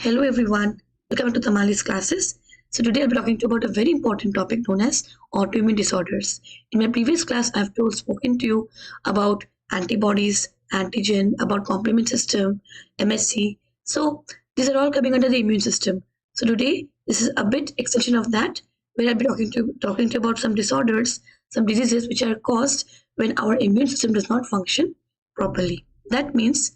Hello everyone, welcome to Tamali's classes. So today I'll be talking to you about a very important topic known as autoimmune disorders. In my previous class, I've spoken to you about antibodies, antigen, about complement system, MSC. So these are all coming under the immune system. So today this is a bit extension of that, where I'll be talking to you about some disorders, some diseases which are caused when our immune system does not function properly. That means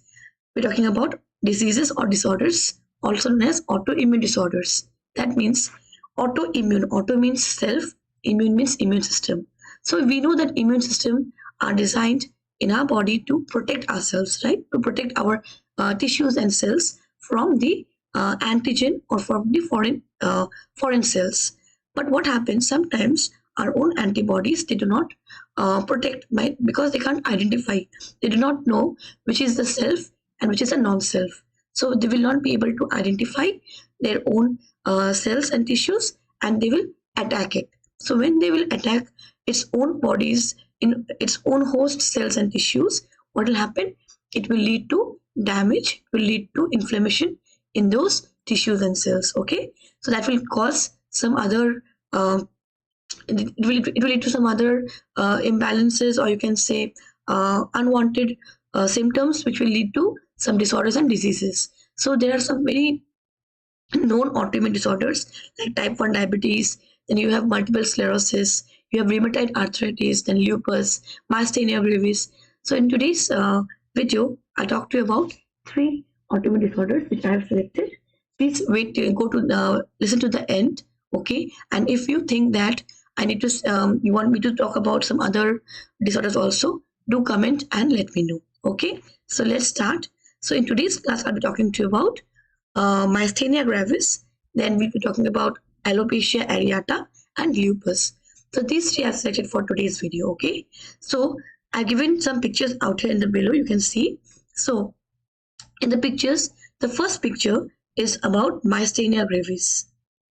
we're talking about diseases or disorders also known as autoimmune disorders. That means autoimmune. Auto means self, immune means immune system. So we know that immune system are designed in our body to protect ourselves, right? To protect our tissues and cells from the antigen or from the foreign cells. But what happens sometimes our own antibodies they do not protect because they can't identify. They do not know which is the self and which is a non-self. So they will not be able to identify their own cells and tissues, and they will attack it. So when they will attack its own bodies in its own host cells and tissues, what will happen? It will lead to damage, it will lead to inflammation in those tissues and cells. Okay, so that will cause some other it will lead to some other imbalances, or you can say unwanted symptoms, which will lead to some disorders and diseases. So there are some very known autoimmune disorders like type 1 diabetes, then you have multiple sclerosis, you have rheumatoid arthritis, then lupus, myasthenia gravis. So in today's video, I'll talk to you about 3 autoimmune disorders which I have selected. Please wait till go to listen to the end, okay? And if you think that I need to, you want me to talk about some other disorders also, do comment and let me know, okay? So let's start. So in today's class, I'll be talking to you about myasthenia gravis. Then we'll be talking about alopecia areata and lupus. So these 3 I've selected for today's video, okay? So I've given some pictures out here in the below, you can see. So in the pictures, the first picture is about myasthenia gravis,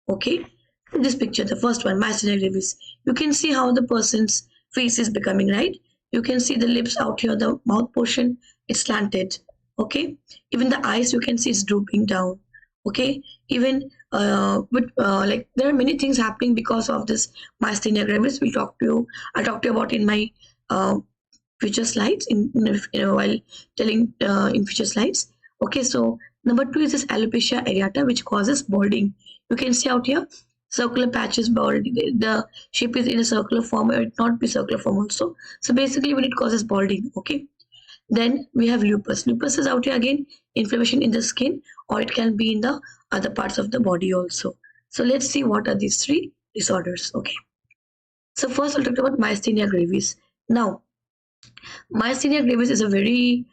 okay? In this picture, the first one, myasthenia gravis, you can see how the person's face is becoming, right? You can see the lips out here, the mouth portion is slanted, okay? Even the eyes, you can see it's drooping down, okay? Even like there are many things happening because of this myasthenia gravis. I'll talk to you about in my future slides while telling in future slides. Okay, so number 2 is this alopecia areata, which causes balding. You can see out here circular patches bald. The shape is in a circular form, or it not be circular form also. So basically, when it causes balding, okay. Then we have lupus. Lupus is out here again inflammation in the skin, or it can be in the other parts of the body also. So let's see what are these 3 disorders. Okay. So first, I'll talk about myasthenia gravis. Now, myasthenia gravis is a very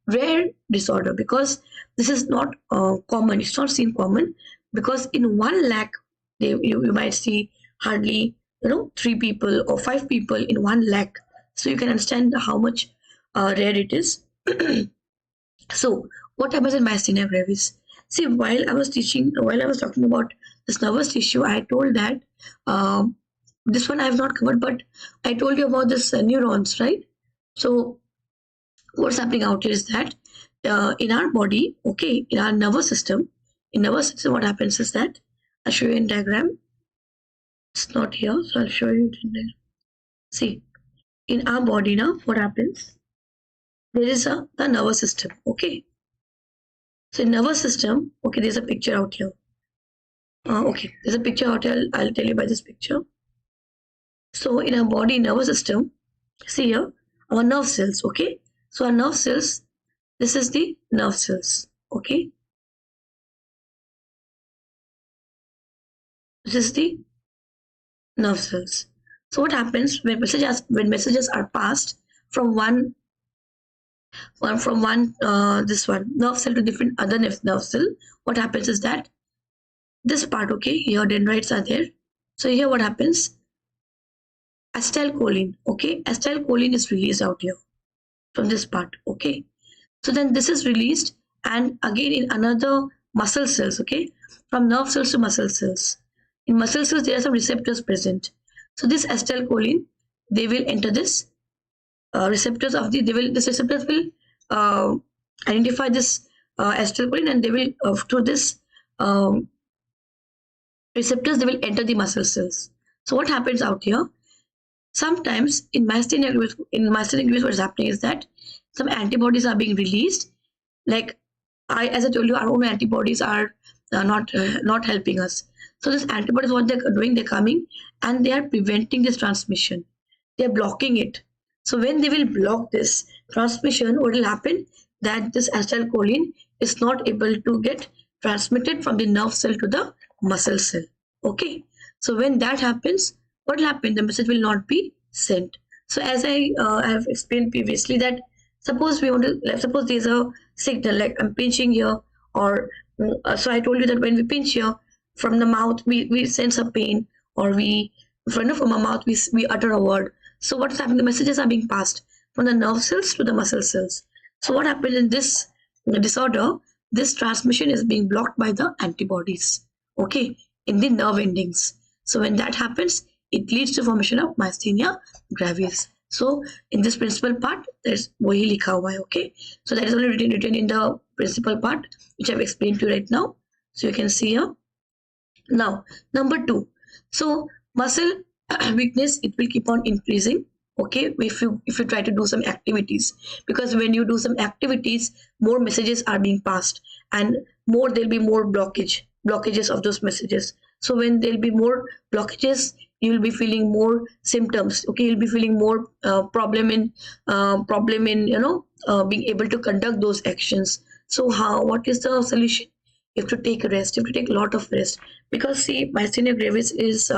rare disorder because this is not common. It's not seen common because in 1 lakh, you might see hardly 3 people or 5 people in 1 lakh. So you can understand how much rare it is. So what happens in myasthenia gravis? See, while I was talking about this nervous tissue, I told that this one I have not covered, but I told you about this neurons, right? So what's happening out here is that in our body, okay, in our nervous system, what happens is that I'll show you in diagram. It's not here, so I'll show you in there. See, in our body now, what happens? There is the nervous system, okay. So in nervous system, okay, there's a picture out here. Okay, there's a picture out here. I'll tell you by this picture. So in our body nervous system, see here, our nerve cells, okay. So our nerve cells, this is the nerve cells, okay. This is the nerve cells. So what happens when messages are passed from one this one nerve cell to different other nerve cell? What happens is that this part, okay, here dendrites are there. So here what happens? Acetylcholine, okay, acetylcholine is released out here from this part, okay. So then this is released, and again in another muscle cells, okay, from nerve cells to muscle cells. In muscle cells, there are some receptors present. So this acetylcholine, they will enter this receptors of this receptors will identify this acetylcholine, and they will through this um, receptors, they will enter the muscle cells. So what happens out here? Sometimes in myasthenia gravis, what is happening is that some antibodies are being released. Like as I told you, our own antibodies are not helping us. So this antibodies, what they're doing, they're coming and they are preventing this transmission. They're blocking it. So when they will block this transmission, what will happen? That this acetylcholine is not able to get transmitted from the nerve cell to the muscle cell. Okay. So when that happens, what will happen? The message will not be sent. So as I have explained previously, that suppose we want to, like, suppose there's a signal like I'm pinching here, or so I told you that when we pinch here from the mouth, we sense a pain, or we from our mouth we utter a word. So what's happening? The messages are being passed from the nerve cells to the muscle cells. So what happens in this disorder? This transmission is being blocked by the antibodies. Okay, in the nerve endings. So when that happens, it leads to formation of myasthenia gravis. So in this principal part, there's wahi likha hua hai. Okay, so that is only written in the principal part, which I've explained to you right now. So you can see here. Now, number 2. So muscle weakness, it will keep on increasing. Okay, if you try to do some activities, because when you do some activities, more messages are being passed, and there'll be more blockages of those messages. So when there'll be more blockages, you will be feeling more symptoms. Okay, you'll be feeling more problem in being able to conduct those actions. So what is the solution? You have to take rest. You have to take a lot of rest, because see, myasthenia gravis is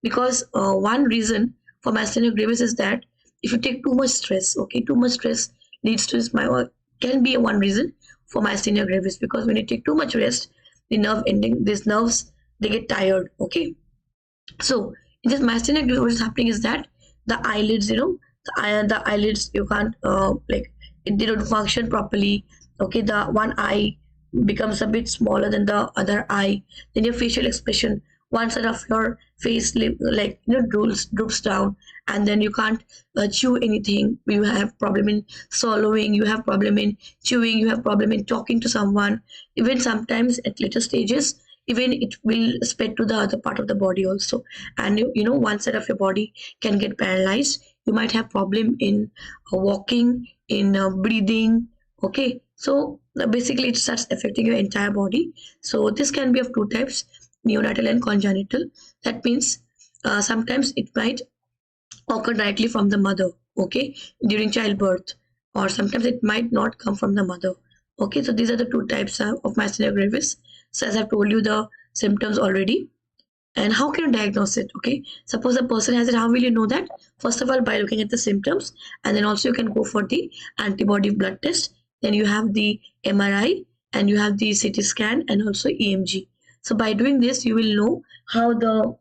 because one reason for myasthenia gravis is that if you take too much stress, okay, too much stress leads to can be one reason for myasthenia gravis, because when you take too much rest, these nerves, they get tired. Okay, so in this myasthenia gravis, what is happening is that the eyelids, the eyelids, you can't they don't function properly. Okay, the one eye becomes a bit smaller than the other eye. Then your facial expression, one side of your face droops down, and then you can't chew anything. You have problem in swallowing, you have problem in chewing, you have problem in talking to someone. Even sometimes at later stages, even it will spread to the other part of the body also. And one side of your body can get paralyzed. You might have problem in walking, in breathing. Okay, so basically it starts affecting your entire body. So this can be of two types, neonatal and congenital. That means sometimes it might occur directly from the mother, okay, during childbirth, or sometimes it might not come from the mother. Okay, so these are the two types of myasthenia gravis. So as I've told you the symptoms already. And how can you diagnose it? Okay, suppose a person has it, how will you know that? First of all, by looking at the symptoms, and then also you can go for the antibody blood test. Then you have the MRI, and you have the CT scan, and also EMG. So by doing this, you will know how the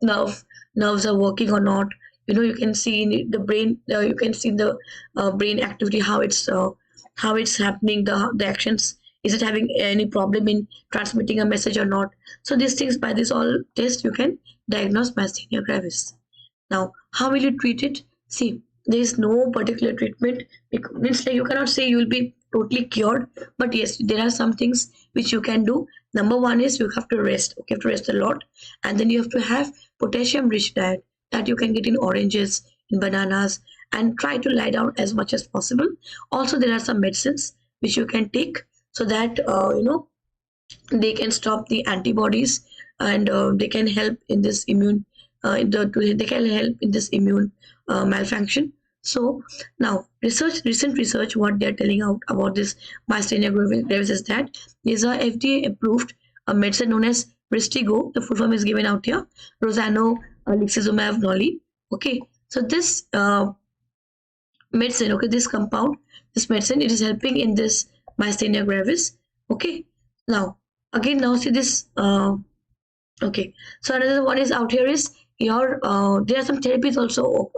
nerves are working or not. You can see in the brain, you can see the brain activity, how it's happening, the actions. Is it having any problem in transmitting a message or not? So these things, by this all test, you can diagnose myasthenia gravis. Now, how will you treat it? See, there is no particular treatment. It means like you cannot say you will be totally cured, but yes, there are some things which you can do. Number one is you have to rest. Okay, you have to rest a lot, and then you have to have potassium-rich diet that you can get in oranges, in bananas, and try to lie down as much as possible. Also, there are some medicines which you can take, so that they can stop the antibodies, and they can help in this immune malfunction. So now recent research, what they are telling out about this myasthenia gravis is that is a FDA approved medicine known as Ristigo. The full form is given out here, Rosano Lixizumab Noli. Okay, so this medicine, okay, this medicine, it is helping in this myasthenia gravis. Okay, now see this. Okay, so another one is out here is there are some therapies also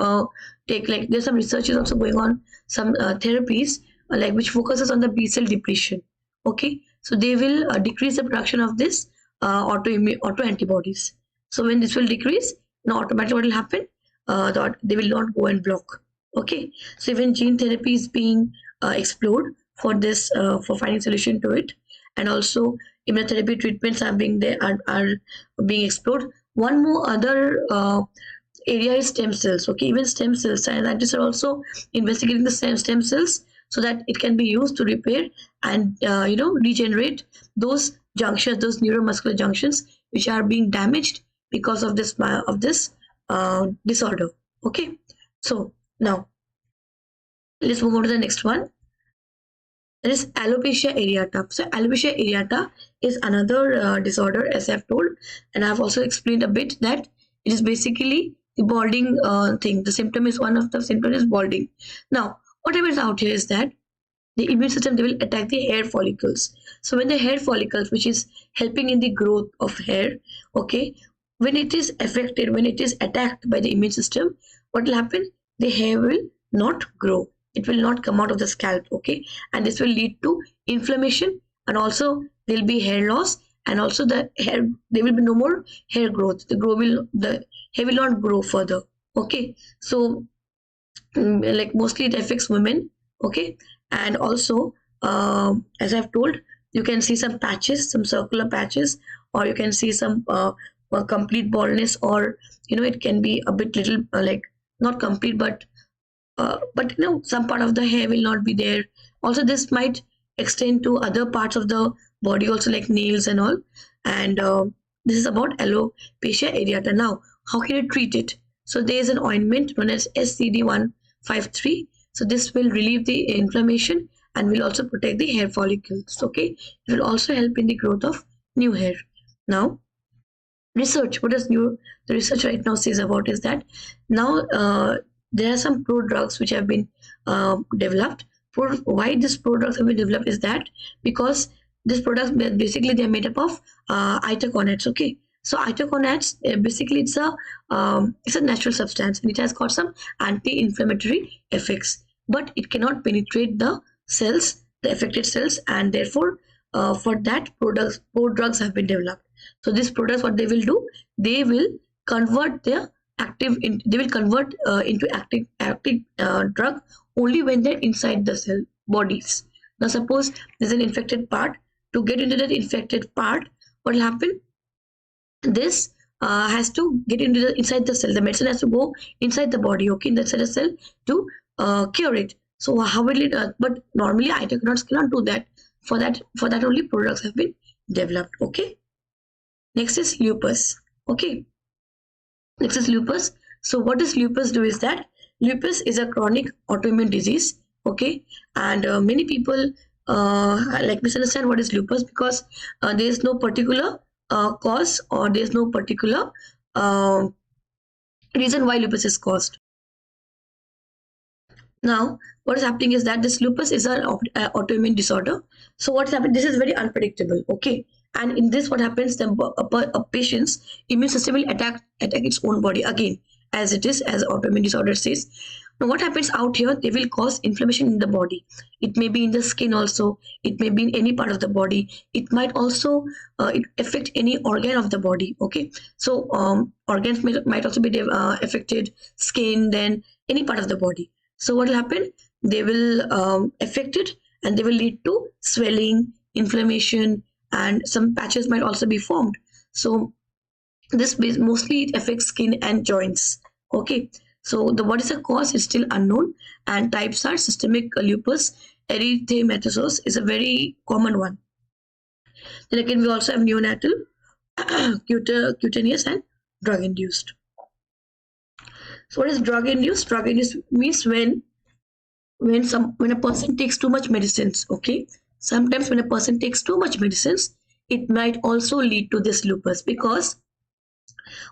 there's some research is also going on, some therapies which focuses on the B cell depletion. Okay, so they will decrease the production of this auto antibodies. So when this will decrease, now automatically what will happen? They will not go and block. Okay, so even gene therapy is being explored for this for finding solution to it. and also immunotherapy treatments are being there are being explored. One more other area is stem cells. Okay, even stem cells, scientists are also investigating the stem cells so that it can be used to repair and regenerate those junctions, those neuromuscular junctions which are being damaged because of this disorder. Okay, so now let's move on to the next one. There is alopecia areata. So alopecia areata is another disorder, as I've told, and I've also explained a bit that it is basically the balding thing. The symptom is one of the symptoms is balding. Now, what happens out here is that the immune system, they will attack the hair follicles. So when the hair follicles, which is helping in the growth of hair, okay, when it is affected, when it is attacked by the immune system, what will happen? The hair will not grow. It will not come out of the scalp, okay, and this will lead to inflammation, and also there will be hair loss, and also there will be no more hair growth. The hair will not grow further. Okay, so like mostly it affects women. Okay, and also as I've told, you can see some patches, some circular patches, or you can see some complete baldness, or it can be a bit little like not complete, but some part of the hair will not be there. Also this might extend to other parts of the body also, like nails and all. And this is about alopecia areata. Now how can you treat it? So there is an ointment known as SCD-153. So this will relieve the inflammation and will also protect the hair follicles. Okay, it will also help in the growth of new hair. Now research, what does the research right now says about is that now there are some prodrugs which have been developed. Why these prodrugs have been developed is that because these products basically they are made up of itaconate. Okay, so itaconate basically it's a natural substance, and it has got some anti-inflammatory effects, but it cannot penetrate the cells, the affected cells, and therefore for that prodrugs have been developed. So these products, what they will do, they will convert their they will convert into active drug only when they're inside the cell bodies. Now suppose there's an infected part. To get into that infected part, what will happen? This has to get into inside the cell. The medicine has to go inside the body, okay, in the cell to cure it. So how will it? But normally itaconate cannot do that. For that only products have been developed. Okay. Next is lupus. Okay. Next is lupus. So what does lupus do is that lupus is a chronic autoimmune disease. Okay, and many people like misunderstand what is lupus because there is no particular cause, or there is no particular reason why lupus is caused. Now, what is happening is that this lupus is an autoimmune disorder. So what's happening? This is very unpredictable. Okay, and in this, what happens? A patient's immune system will attack its own body again, as it is, as autoimmune disorder says. Now, what happens out here? They will cause inflammation in the body. It may be in the skin also. It may be in any part of the body. It might also affect any organ of the body. Okay, so organs might also be affected, skin, then any part of the body. So what will happen? They will affect it, and they will lead to swelling, inflammation, and some patches might also be formed. So this mostly it affects skin and joints. Okay, so what is the cause is still unknown, and types are systemic lupus erythematosus is a very common one. Then again, we also have neonatal, cutaneous, and drug induced. So what is drug induced? Drug induced means when a person takes too much medicines. Okay, sometimes when a person takes too much medicines, it might also lead to this lupus, because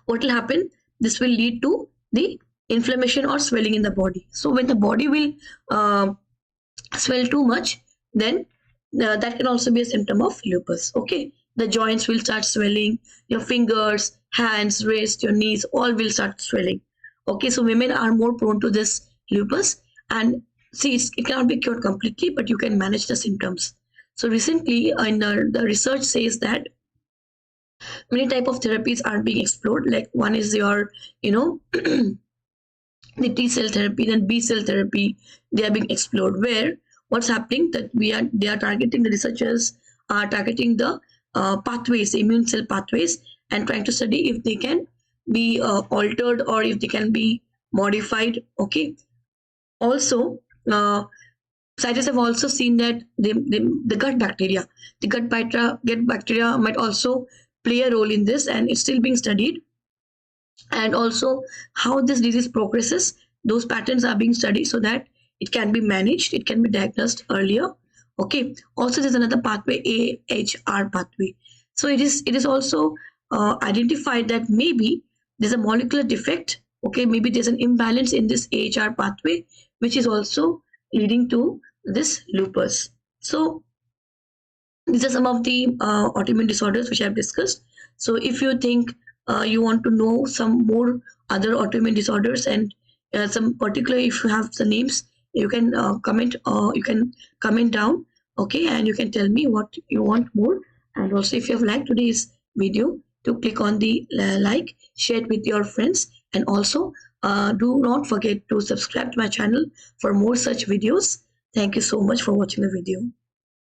what will happen? This will lead to the inflammation or swelling in the body. So when the body will swell too much, then that can also be a symptom of lupus. Okay, the joints will start swelling, your fingers, hands, wrist, your knees, all will start swelling. Okay, so women are more prone to this lupus, and see, it cannot be cured completely, but you can manage the symptoms. So recently, the research says that many type of therapies are being explored. Like one is your, the T cell therapy, then B cell therapy. They are being explored. Where what's happening that they are targeting, the researchers are targeting the pathways, the immune cell pathways, and trying to study if they can be altered or if they can be modified. Okay. Also, scientists have also seen that the gut bacteria might also play a role in this, and it's still being studied. And also how this disease progresses, those patterns are being studied so that it can be managed, it can be diagnosed earlier. Okay. Also, there's another pathway, AHR pathway. So it is also identified that maybe there's a molecular defect. Okay, maybe there's an imbalance in this AHR pathway, which is also leading to this lupus. So these are some of the autoimmune disorders which I've discussed. So if you think you want to know some more other autoimmune disorders, and some particular, if you have the names, you can comment down. Okay, and you can tell me what you want more. And also, if you have liked today's video, to click on the like, share it with your friends, and also do not forget to subscribe to my channel for more such videos. Thank you so much for watching the video.